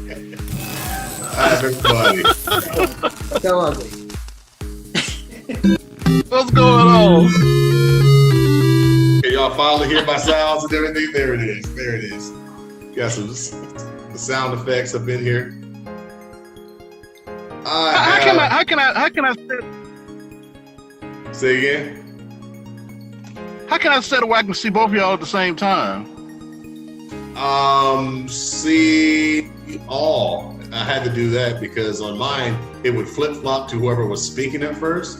Everybody. So ugly. What's going on? Can y'all finally hear my sounds and everything? There it is. There it is. Got some the sound effects up in here. How can I Say again? how can I set it where I can see both of y'all at the same time? See all. I had to do that because on mine it would flip flop to whoever was speaking at first,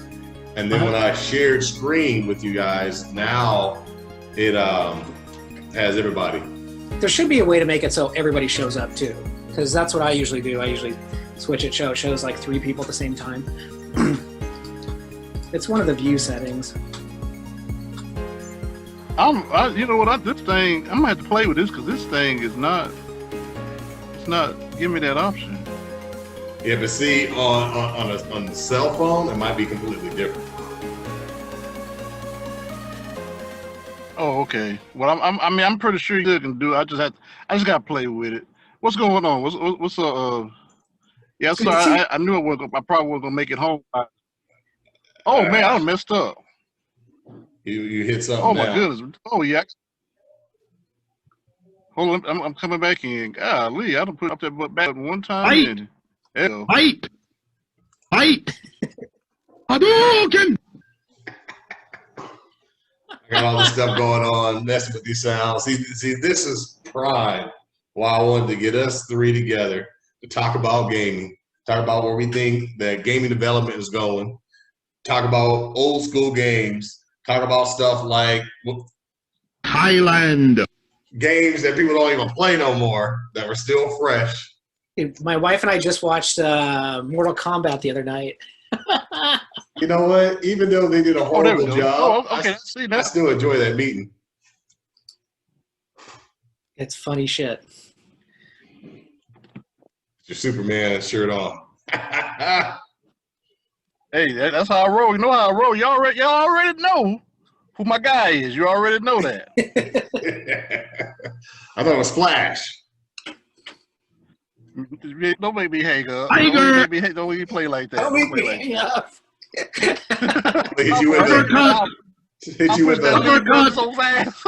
and then when I shared screen with you guys, now it has everybody. There should be a way to make it so everybody shows up too, because that's what I usually do. I usually switch it shows like 3 people at the same time. It's one of the view settings. You know what? This thing, I'm gonna have to play with this because this thing is not. It's not giving me that option. Yeah, but see, on the cell phone, it might be completely different. Oh, okay. Well, I'm pretty sure you can do it. I just gotta play with it. What's going on? What's Yeah, Good to sorry. see I knew I probably wasn't gonna make it home. Oh man, I done messed up. You hit something. Oh my now. goodness. Oh yeah. Hold on, I'm coming back in. Golly, I done put up that back one time. Fight! Hadouken! I got all this stuff going on, messing with these sounds. See, this is prime. Why I wanted to get us 3 together to talk about gaming, talk about where we think that gaming development is going, talk about old school games, talk about stuff like Thailand. games that people don't even play no more that were still fresh. My wife and I just watched Mortal Kombat the other night. You know what? Even though they did a horrible job, okay. I still enjoy that meeting. It's funny shit. Your Superman shirt on. Hey, that's how I roll. You know how I roll. Y'all already know who my guy is. You already know that. I thought it was Flash. Don't make me hang up. Tiger! Don't make me play like that. Don't make me hang up. Hit you with Uppercut! the so fast.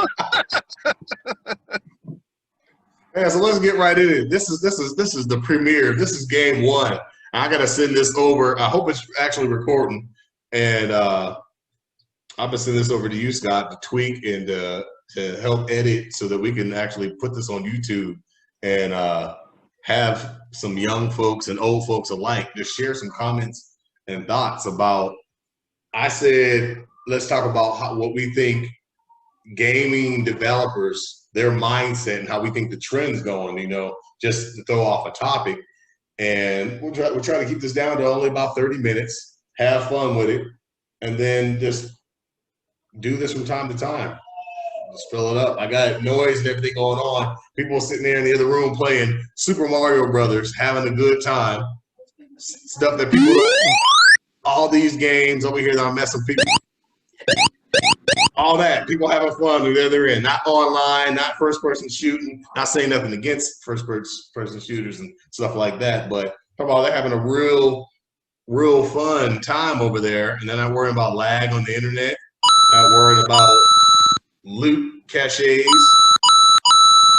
Yeah, so let's get right in it. This is the premiere. This is game 1. I gotta send this over. I hope it's actually recording, and I'm gonna send this over to you, Scott, to tweak and to help edit so that we can actually put this on YouTube and have some young folks and old folks alike just share some comments and thoughts about. I said, let's talk about what we think gaming developers, their mindset, and how we think the trend's going, you know, just to throw off a topic. And we'll try to keep this down to only about 30 minutes, have fun with it, and then just do this from time to time. Just fill it up. I got noise and everything going on. People sitting there in the other room playing Super Mario Brothers, having a good time. Stuff that people don't. All these games over here that I'm messing people. All that. People having fun and they're in. Not online, not first-person shooting. Not saying nothing against first-person shooters and stuff like that, but talk about they're having a real fun time over there, and they're not worrying about lag on the internet, not worrying about loot caches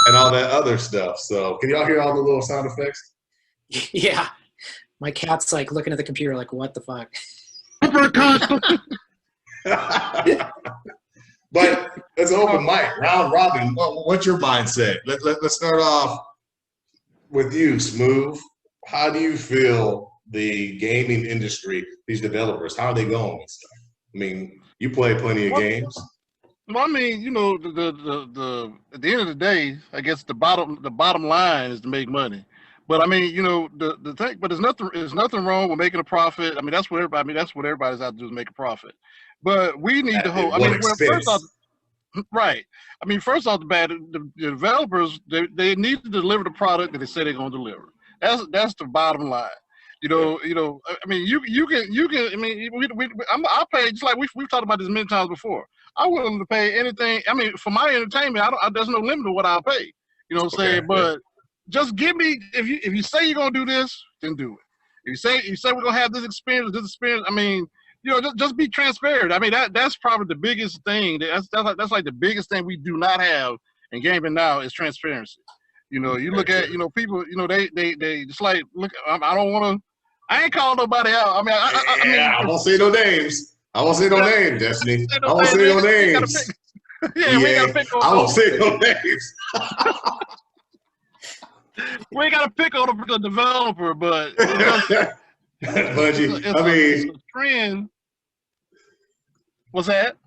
and all that other stuff. So can y'all hear all the little sound effects? Yeah. My cat's like looking at the computer like, what the fuck? Uppercut! But it's open mic, round robin. What's your mindset? Let's start off with you, Smooth. How do you feel the gaming industry, these developers, how are they going with stuff? I mean, you play plenty of games. Well, I mean, you know, the at the end of the day, I guess the bottom line is to make money. But I mean, you know, the thing. But there's nothing wrong with making a profit. I mean, that's what everybody's out to do is make a profit. But we need to hold. I mean, first off, right. I mean, first off the bat, the developers they need to deliver the product that they say they're going to deliver. That's the bottom line. You know. I mean, you can. I mean, I'll pay just like we've talked about this many times before. I'm willing to pay anything. I mean, for my entertainment, there's no limit to what I'll pay. You know what I'm saying? But just give me if you say you're gonna do this, then do it. If you say we're gonna have this experience, I mean, just be transparent. I mean, that's probably the biggest thing. That's like the biggest thing we do not have in gaming now is transparency. You look at people. They just like look. I don't want to. I ain't calling nobody out. I mean, I won't say no names. I won't say no names, Destiny. I won't say no names. Yeah, we gotta pick on. I won't say no names. We ain't gotta pick on the developer, but Budgie, it's a trend. What's that?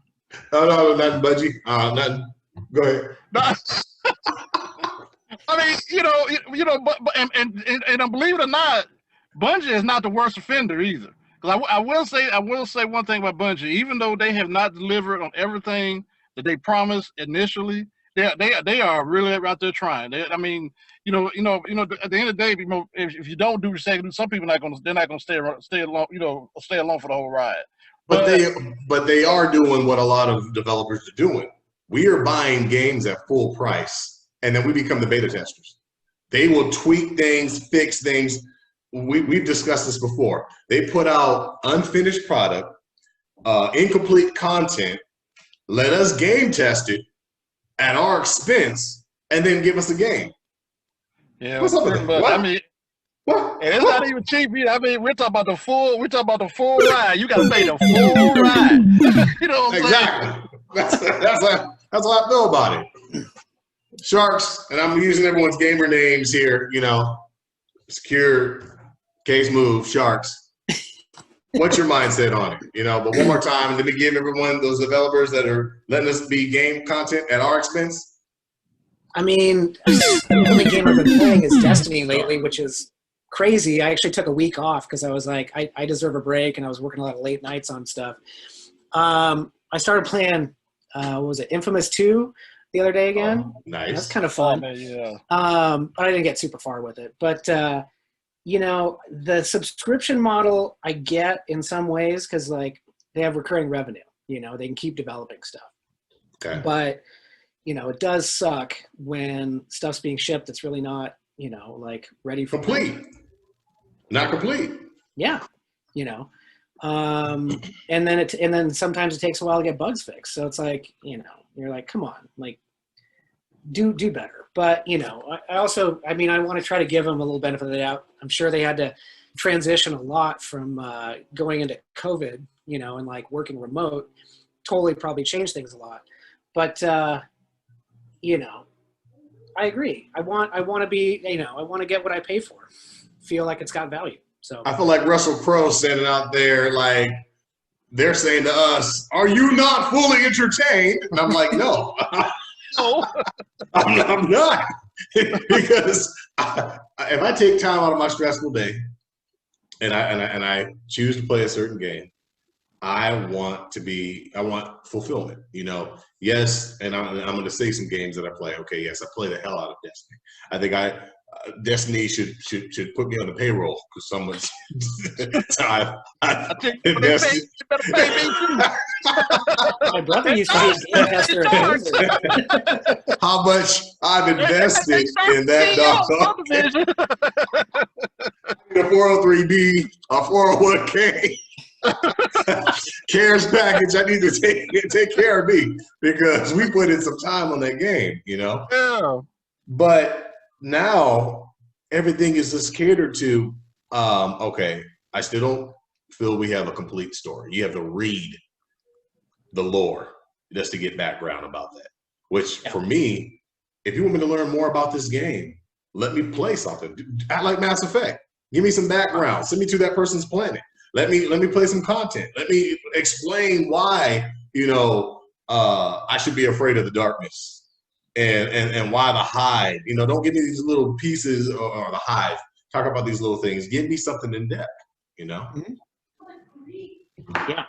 No, nothing, Budgie. Nothing. Go ahead. I mean, but believe it or not, Bungie is not the worst offender either. Because I will say one thing about Bungie. Even though they have not delivered on everything that they promised initially, they are really out there trying. At the end of the day, if you don't do what you say, some people they're not gonna stay along for the whole ride. But they are doing what a lot of developers are doing. We are buying games at full price, and then we become the beta testers. They will tweak things, fix things. We've discussed this before. They put out unfinished product, incomplete content, let us game test it at our expense, and then give us a game. Yeah, what's up with that? What? I mean, and it's not even cheap. I mean, we're talking about the full ride. You got to pay the full ride. You know what I'm saying? Exactly. That's how I feel about it. Sharks, and I'm using everyone's gamer names here. Secure case move. Sharks. What's your mindset on it? But one more time, let me give everyone those developers that are letting us be game content at our expense. I mean, the only game I've been playing is Destiny lately, which is crazy. I actually took a week off because I was like, I deserve a break, and I was working a lot of late nights on stuff. I started playing, Infamous 2 the other day again. Oh, nice. That's kind of fun. Yeah. But I didn't get super far with it. But, the subscription model I get in some ways because, they have recurring revenue. They can keep developing stuff. Okay. But, it does suck when stuff's being shipped that's really not, ready for complete. Not complete. Yeah. And then sometimes it takes a while to get bugs fixed. So it's like, you're like, come on, do better. But, I also, I want to try to give them a little benefit of the doubt. I'm sure they had to transition a lot from going into COVID, and working remote, totally probably changed things a lot. But, I agree. I want to be, I want to get what I pay for, feel like it's got value. So I feel like Russell Crowe standing out there, they're saying to us, "Are you not fully entertained?" And I'm like, "No, No. I'm not," because if I take time out of my stressful day and I choose to play a certain game, I want fulfillment. Yes, and I'm going to say some games that I play. Okay, yes, I play the hell out of Destiny. I think Destiny should put me on the payroll because someone's time. You better pay me too. my brother used to be a game tester. How much I've invested in that dog. A 403B, a 401k. CARES package. I need to take care of me because we put in some time on that game, Yeah. But now everything is just catered to. Okay, I still don't feel we have a complete story. You have to read the lore just to get background about that. Which for me, if you want me to learn more about this game, let me play something. Act like Mass Effect. Give me some background. Send me to that person's planet. Let me play some content. Let me explain why, I should be afraid of the darkness and why the Hive. Don't give me these little pieces or the Hive. Talk about these little things. Give me something in depth, Mm-hmm. Yeah.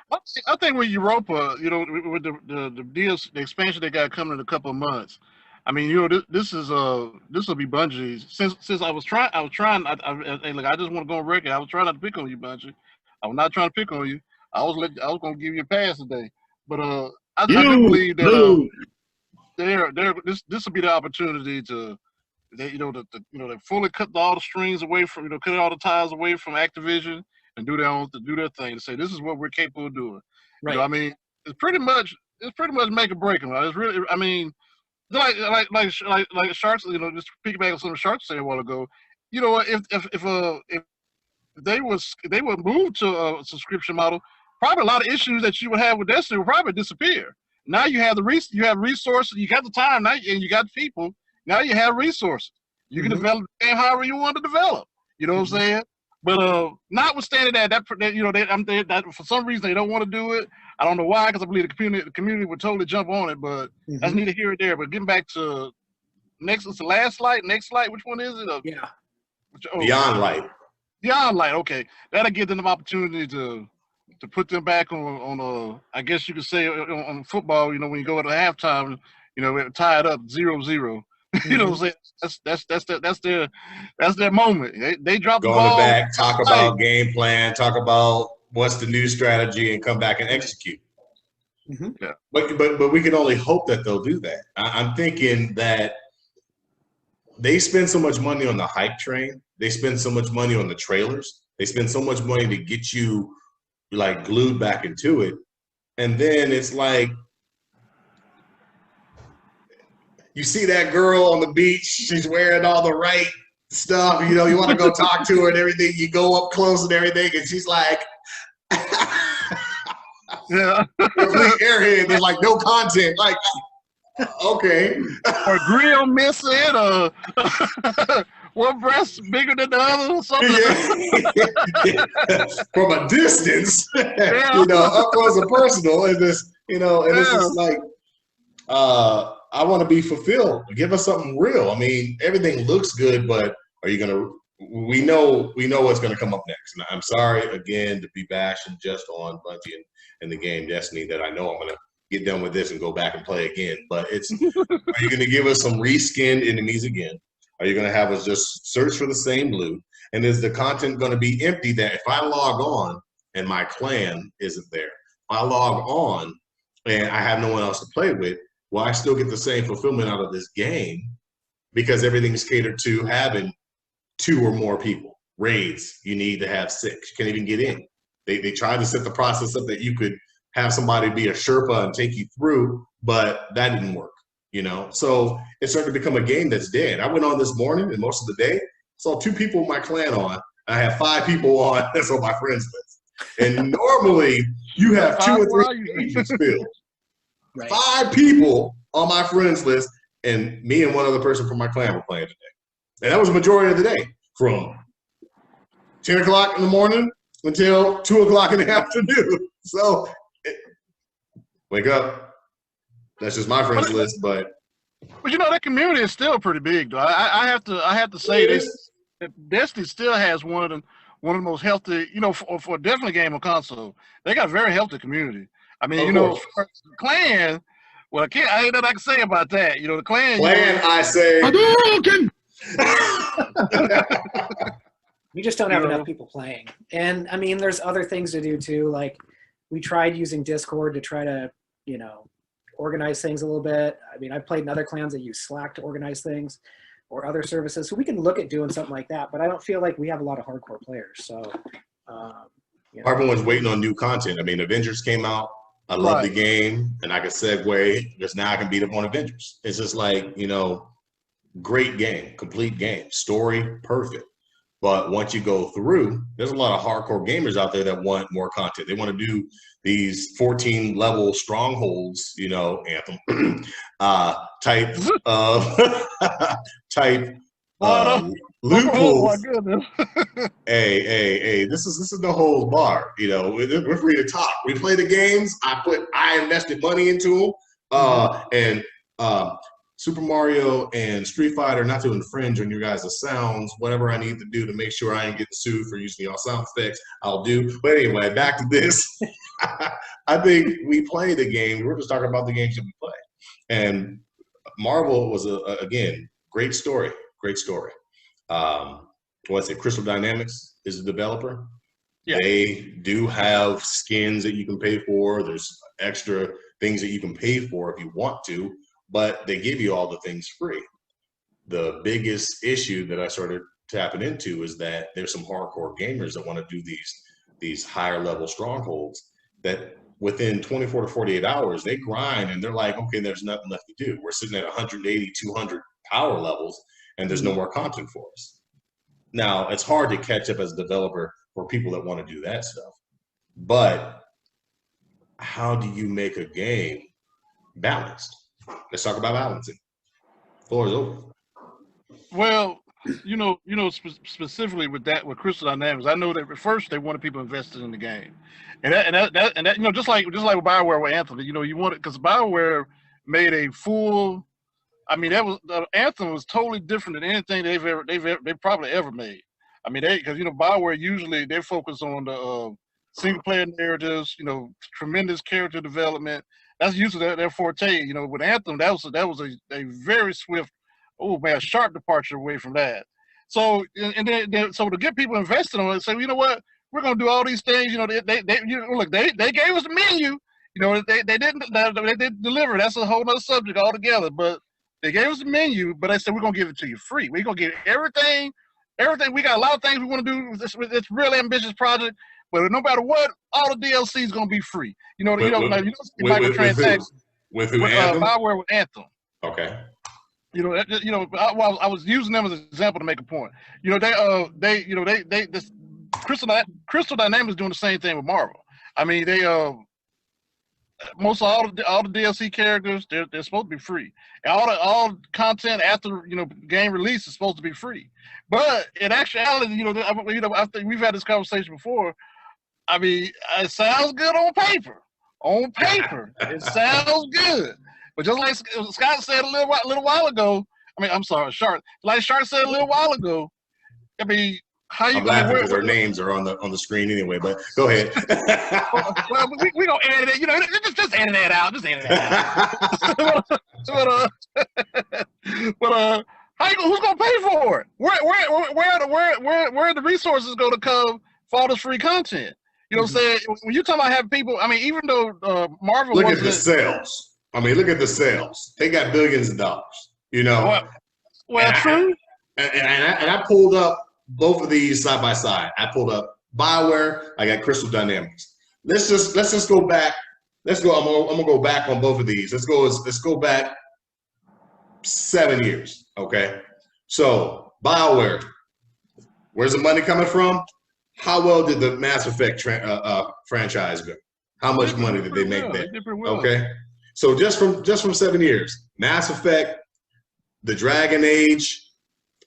I think with Europa, with the deals, the expansion they got coming in a couple of months. I mean, this will be Bungie. Since I was trying. I just want to go on record. I was trying not to pick on you, Bungie. I was not trying to pick on you. I was going to give you a pass today, but I do believe that this will be the opportunity to they they fully cut all the strings away from cut all the ties away from Activision and do their thing and say this is what we're capable of doing. Right. I mean, it's pretty much make or break them. It's really, I mean, like Sharks, just piggyback on something Sharks said a while ago. If they would move to a subscription model, probably a lot of issues that you would have with Destiny would probably disappear. Now you have resources, you got the time now, and you got people. Now you have resources. You can develop the game however you want to develop. You know what I'm saying? But notwithstanding that for some reason they don't want to do it. I don't know why, because I believe the community would totally jump on it. But that's neither here or there. But getting back to next light. Which one is it? Yeah. Beyond Light. Beyond Light. Okay, that'll give them the opportunity to put them back on I guess you could say on football. When you go to halftime, tie it up 0-0. You know what I'm saying? That's their moment. They drop the ball. Going back, talk about game plan, talk about what's the new strategy, and come back and execute. Yeah. But we can only hope that they'll do that. I'm thinking that they spend so much money on the hype train. They spend so much money on the trailers. They spend so much money to get you like glued back into it. And then it's like, you see that girl on the beach, she's wearing all the right stuff, you want to go talk to her and everything. You go up close and everything, and she's like, yeah. complete airhead. There's like no content. Like, okay. Or grill missing, or one breast bigger than the other or something. Yeah. From a distance, up close and personal. And this, it's just like, I want to be fulfilled. Give us something real. I mean, everything looks good, but are you gonna? We know what's gonna come up next. And I'm sorry again to be bashing just on Bungie and the game Destiny. That I know I'm gonna get done with this and go back and play again. But it's, are you gonna give us some reskinned enemies again? Are you gonna have us just search for the same loot? And is the content gonna be empty? That if I log on and my clan isn't there, if I log on and I have no one else to play with, well, I still get the same fulfillment out of this game because everything's catered to having 2 or more people. Raids, you need to have 6. You can't even get in. They tried to set the process up that you could have somebody be a Sherpa and take you through, but that didn't work, So it started to become a game that's dead. I went on this morning and most of the day, saw 2 people in my clan on. I have 5 people on that's on my friends list. And normally you have 2 or 3 pages filled. Right. 5 people on my friends list, and me and one other person from my clan were playing today. And that was the majority of the day, from 10 o'clock in the morning until 2 o'clock in the afternoon. So, wake up. That's just my friends list, but that community is still pretty big, though. I have to say this: Destiny still has one of the most healthy, for definitely game on console. They got a very healthy community. I mean, for clan. Well, I ain't nothing I can say about that. The clan. I say. Hadouken! We just don't have enough people playing. And I mean, there's other things to do too. Like, we tried using Discord to try to, organize things a little bit. I mean, I've played in other clans that use Slack to organize things, or other services. So we can look at doing something like that. But I don't feel like we have a lot of hardcore players. So everyone's waiting on new content. I mean, Avengers came out. I love the game, and I can segue because now I can beat up on Avengers. It's just like, great game, complete game, story perfect. But once you go through, there's a lot of hardcore gamers out there that want more content. They want to do these 14-level strongholds, Anthem type loot pools. Oh my goodness. Hey, this is the whole bar. We're free to talk. We play the games. I invested money into them. And Super Mario and Street Fighter, not to infringe on your guys' sounds, whatever I need to do to make sure I ain't getting sued for using y'all sound effects, I'll do. But anyway, back to this. I think we play the game. We're just talking about the games that we play. And Marvel was, again, great story. Great story. Crystal Dynamics is the developer. Yeah. They do have skins that you can pay for. There's extra things that you can pay for if you want to, but they give you all the things free. the biggest issue that I started tapping into is that there's some hardcore gamers that want to do these higher level strongholds that within 24 to 48 hours, they grind and they're like, okay, there's nothing left to do. We're sitting at 180, 200 power levels and there's no more content for us. Now, it's hard to catch up as a developer for people that want to do that stuff. But how do you make a game balanced? Let's talk about balancing. Floor is over. Well, specifically with Crystal Dynamics, I know that at first they wanted people invested in the game, and that just like with BioWare with Anthem, you want it because BioWare made a full. I mean, that was Anthem was totally different than anything they've probably ever made. I mean, because BioWare usually they focus on the single player narratives, tremendous character development. That's usually their forte. With Anthem, that was a very swift, sharp departure away from that. So so to get people invested on it, say, you know what, we're gonna do all these things. They gave us the menu. They didn't deliver. That's a whole other subject altogether. But they gave us the menu, but they said we're gonna give it to you free. We're gonna give everything. We got a lot of things we want to do with this really ambitious project. But no matter what, all the DLC is gonna be free. Microtransactions with BioWare with Anthem. Okay. I was using them as an example to make a point. This Crystal Dynamics is doing the same thing with Marvel. I mean, they most of all the DLC characters they're supposed to be free. And all the content after game release is supposed to be free. But in actuality, I think we've had this conversation before. I mean, it sounds good on paper. On paper, it sounds good. But just like Scott said a little while ago, Shark. Like Shark said a little while ago, I mean, how you? I'm laughing because their names are on the screen anyway. But go ahead. well, we gonna edit it. Just edit that out. Just edit that out. but who's gonna pay for it? Where are the resources gonna come for all this free content? You know what I'm saying? When you're talking about having people, I mean, even though Marvel look at the sales. I mean, look at the sales. They got billions of dollars. Well, true. And I pulled up both of these side by side. I pulled up BioWare. I got Crystal Dynamics. Let's just go back. Let's go. I'm gonna go back on both of these. Let's go back 7 years. Okay. So BioWare. Where's the money coming from? How well did the Mass Effect franchise go? How much money did they make there? Okay. So just from 7 years, Mass Effect, the Dragon Age,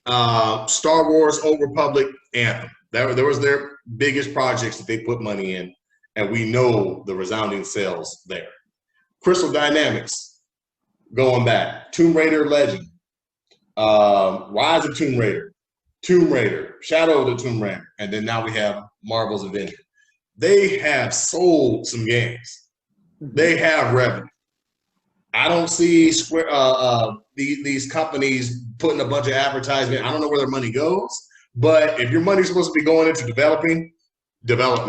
Star Wars, Old Republic, Anthem. There was their biggest projects that they put money in, and we know the resounding sales there. Crystal Dynamics, going back, Tomb Raider Legend, Rise of Tomb Raider, Shadow of the Tomb Raider, and then now we have Marvel's Avengers. They have sold some games. They have revenue. I don't see these companies putting a bunch of advertisement. I don't know where their money goes, but if your money's supposed to be going into developing, develop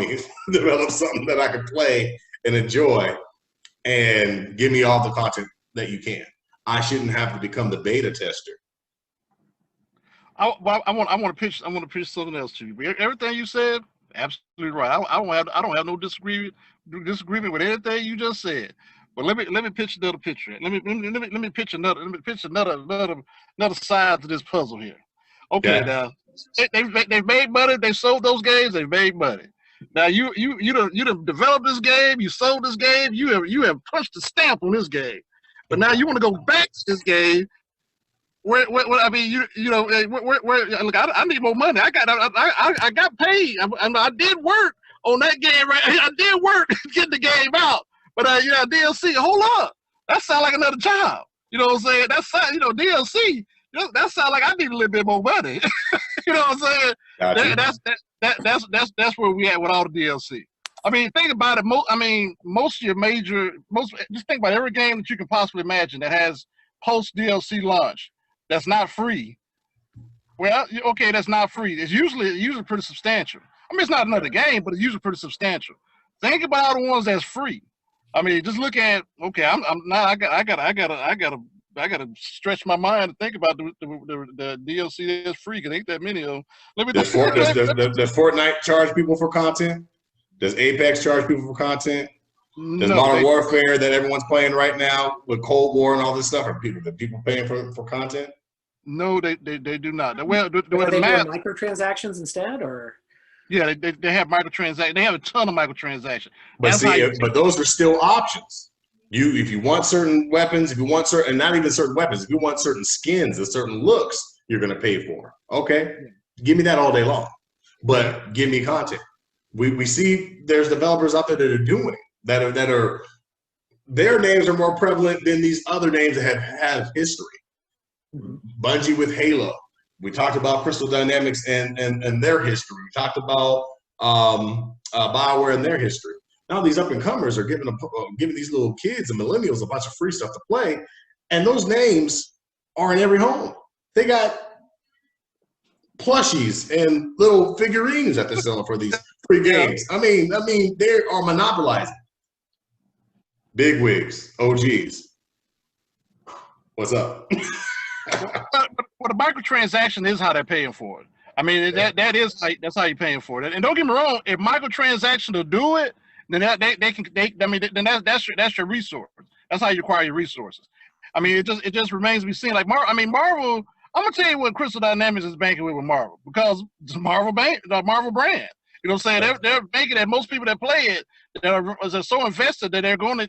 something that I can play and enjoy, and give me all the content that you can. I shouldn't have to become the beta tester. I want to pitch something else to you. Everything you said, absolutely right. I don't have no disagreement with anything you just said. But let me pitch another picture. Let me pitch another side to this puzzle here. Okay, now they've made money. They sold those games. They've made money. Now you done developed this game. You sold this game. You have punched a stamp on this game. But now you want to go back to this game. Where I mean, look, I need more money. I got paid. I did work on that game. Right, I did work getting the game out. But DLC, hold up. That sounds like another job. You know what I'm saying? DLC. That sounds like I need a little bit more money. You know what I'm saying? Gotcha. That's where we at with all the DLC. I mean, think about it. Just think about every game that you can possibly imagine that has post DLC launch that's not free. Well, okay, that's not free. It's usually pretty substantial. I mean, it's not another game, but it's usually pretty substantial. Think about all the ones that's free. I mean, just look at I got a I gotta stretch my mind to think about the DLC that's free, because ain't that many of them. Let me Does Fortnite charge people for content? Does Apex charge people for content? Does no, Modern Warfare that everyone's playing right now with Cold War and all this stuff, are people paying for content? no, they do not. Well, Are they doing microtransactions instead, or? Yeah, they have microtransactions. They have a ton of microtransactions. But but those are still options. If you want certain weapons, if you want certain, and not even certain weapons, if you want certain skins and certain looks, you're going to pay for. Okay, give me that all day long, but give me content. We see there's developers out there that are doing it, that are their names are more prevalent than these other names that have history. Mm-hmm. Bungie with Halo. We talked about Crystal Dynamics and their history. We talked about BioWare and their history. Now these up-and-comers are giving these little kids and millennials a bunch of free stuff to play, and those names are in every home. They got plushies and little figurines that they're selling for these free games. I mean, they are monopolizing. Bigwigs, OGs. What's up? Well, the microtransaction is how they're paying for it. I mean, that's how you're paying for it. And don't get me wrong, if microtransaction will do it, then that's your resource. That's how you acquire your resources. I mean, it just remains to be seen. Like Marvel. I'm gonna tell you what Crystal Dynamics is banking with Marvel, because it's the Marvel brand. You know what I'm saying? They're banking that most people that play it are so invested that they're gonna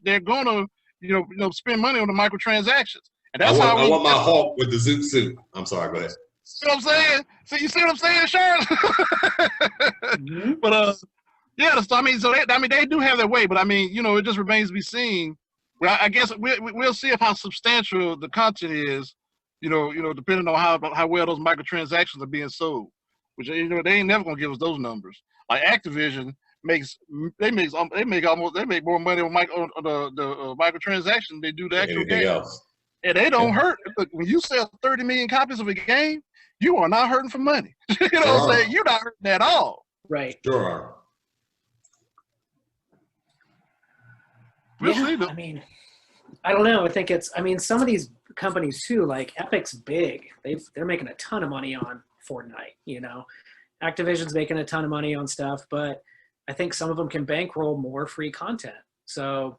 spend money on the microtransactions. And that's I want my Hulk with the Zoot suit. I'm sorry, go ahead. See what I'm saying? So you see what I'm saying, Charles? Mm-hmm. But yeah, they do have their way, but I mean, it just remains to be seen. Well, I guess we'll see how substantial the content is, depending on how well those microtransactions are being sold. Which they ain't never gonna give us those numbers. Like Activision make more money on the microtransaction than they do the actual game. Else. And they don't hurt. Look, when you sell 30 million copies of a game, you are not hurting for money. What I'm saying? You're not hurting at all. Right. Sure are. I mean, I don't know. I think some of these companies too, like Epic's big. They're making a ton of money on Fortnite, Activision's making a ton of money on stuff, but I think some of them can bankroll more free content. So,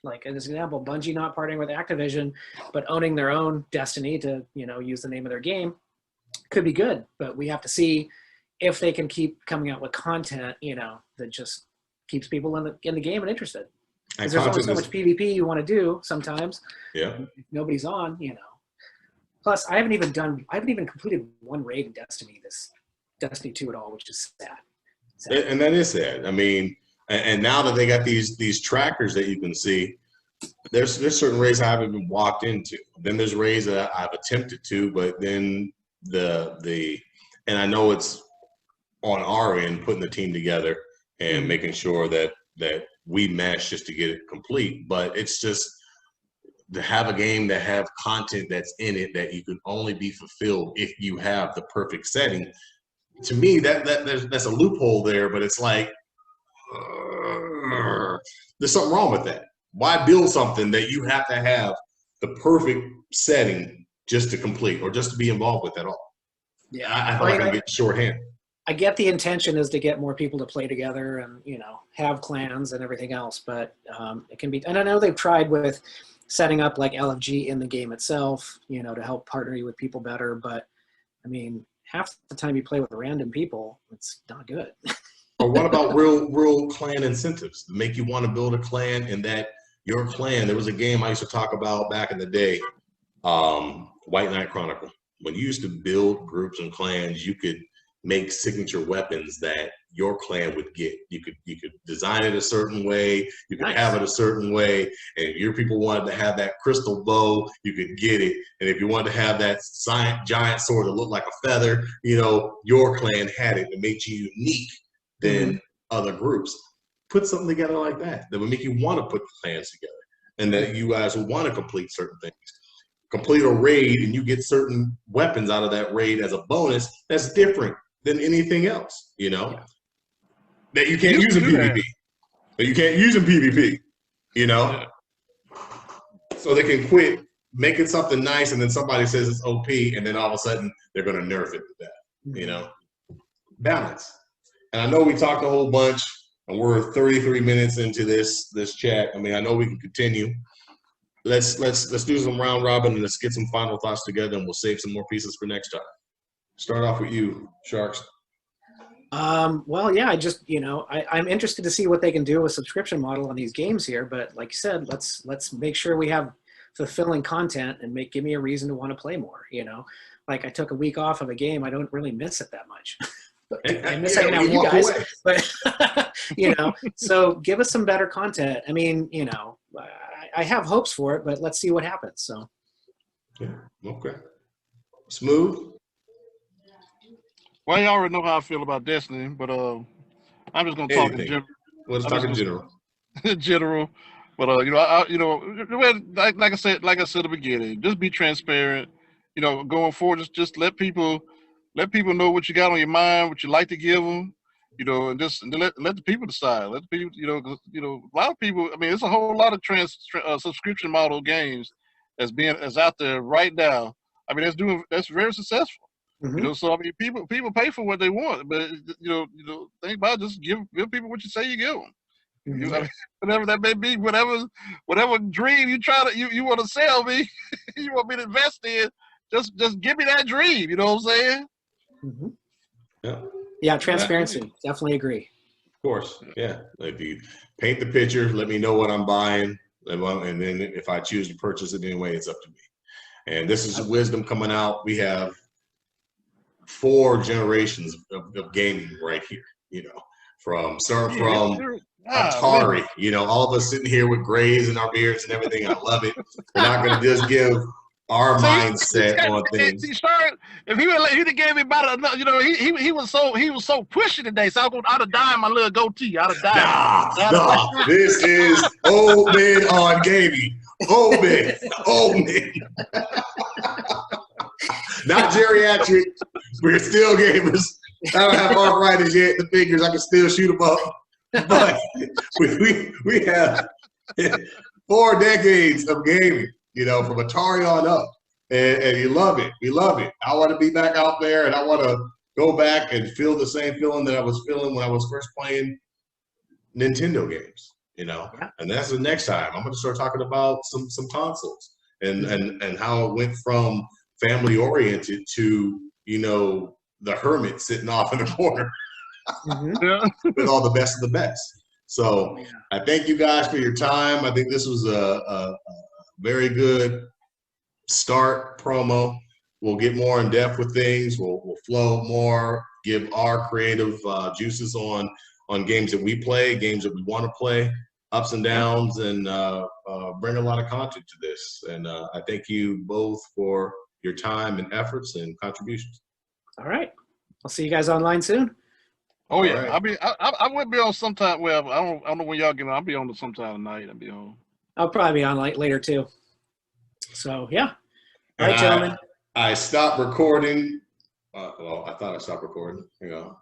like as an example, Bungie not partnering with Activision, but owning their own Destiny to, use the name of their game could be good. But we have to see if they can keep coming out with content, that just keeps people in the game and interested. Because there's only so much PvP you want to do sometimes. Yeah. If nobody's on, Plus, I haven't even completed one raid in Destiny 2 at all, which is sad. And that is sad. I mean, and now that they got these trackers that you can see, there's certain raids I haven't even walked into. Then there's raids that I've attempted to, but then and I know it's on our end putting the team together and making sure that we mesh just to get it complete. But it's just to have a game that have content that's in it that you can only be fulfilled if you have the perfect setting. To me, that's a loophole there, but it's like there's something wrong with that. Why build something that you have to have the perfect setting just to complete or just to be involved with at all? Yeah, I feel like I'm getting shorthanded. I get the intention is to get more people to play together and, have clans and everything else, but it can be, and I know they've tried with setting up like LFG in the game itself, to help partner you with people better, but I mean, half the time you play with random people, it's not good. Or what about real clan incentives to make you want to build a clan, and that your clan, there was a game I used to talk about back in the day, White Knight Chronicle. When you used to build groups and clans, you could make signature weapons that your clan would get. You could design it a certain way, you could have it a certain way, and if your people wanted to have that crystal bow, you could get it. And if you wanted to have that giant sword that looked like a feather, your clan had it. It made you unique than other groups. Put something together like that would make you want to put the clans together, and that you guys would want to complete certain things. Complete a raid and you get certain weapons out of that raid as a bonus. That's different than anything else, that you can't use in PvP. That you can't use in PvP, So they can quit make it something nice, and then somebody says it's OP, and then all of a sudden they're going to nerf it to that. You know, balance. And I know we talked a whole bunch, and we're 33 minutes into this chat. I mean, I know we can continue. Let's do some round robin and let's get some final thoughts together, and we'll save some more pieces for next time. Start off with you, Sharks. Well, yeah, I just, I'm interested to see what they can do with subscription model on these games here. But like you said, let's make sure we have fulfilling content and give me a reason to want to play more. Like I took a week off of a game, I don't really miss it that much. I miss hanging out with you guys, but so give us some better content. I mean, I have hopes for it, but let's see what happens. So, yeah, okay, Smooth. Well, you already know how I feel about Destiny, but I'm just gonna talk in general. Let's talk in general. General, but like I said at the beginning, just be transparent. Going forward, just let people know what you got on your mind, what you like to give them. And just let the people decide. Let the people, a lot of people. I mean, there's a whole lot of subscription model games that's out there right now. I mean, that's very successful. Mm-hmm. So I mean, people pay for what they want, but think about it, just give people what you say you give them. Mm-hmm. I mean, whatever that may be, whatever dream you want to sell me, you want me to invest in, just give me that dream. You know what I'm saying? Mm-hmm. Yeah, transparency. Definitely agree. Of course, yeah. If you paint the picture, let me know what I'm buying, and then if I choose to purchase it anyway, it's up to me. And this is wisdom coming out. We have 4 generations of gaming right here. From Atari. All of us sitting here with grays in our beards and everything. I love it. We're not going to just give our mindset on things. If he'd have gave me about another, he was so pushy today. So I'd have dyed my little goatee. I'd have died. Nah. This is old men on gaming. Old men. Not geriatric. We're still gamers. I don't have arthritis yet. The fingers, I can still shoot them up. But we have 4 decades of gaming, from Atari on up. And you love it. We love it. I want to be back out there, and I want to go back and feel the same feeling that I was feeling when I was first playing Nintendo games, And that's the next time. I'm going to start talking about some consoles and how it went from family-oriented to, the hermit sitting off in the corner with all the best of the best. So I thank you guys for your time. I think this was a very good start promo. We'll get more in depth with things. We'll flow more, give our creative juices on games that we play, games that we want to play, ups and downs, and bring a lot of content to this. And I thank you both for your time and efforts and contributions. All right. I'll see you guys online soon. Oh yeah. Right. I would be on sometime. Well, I don't know when y'all get on. I'll be on sometime tonight. I'll be on. I'll probably be on later too. So yeah. All right, gentlemen. I stopped recording. Well, I thought I stopped recording. Hang on.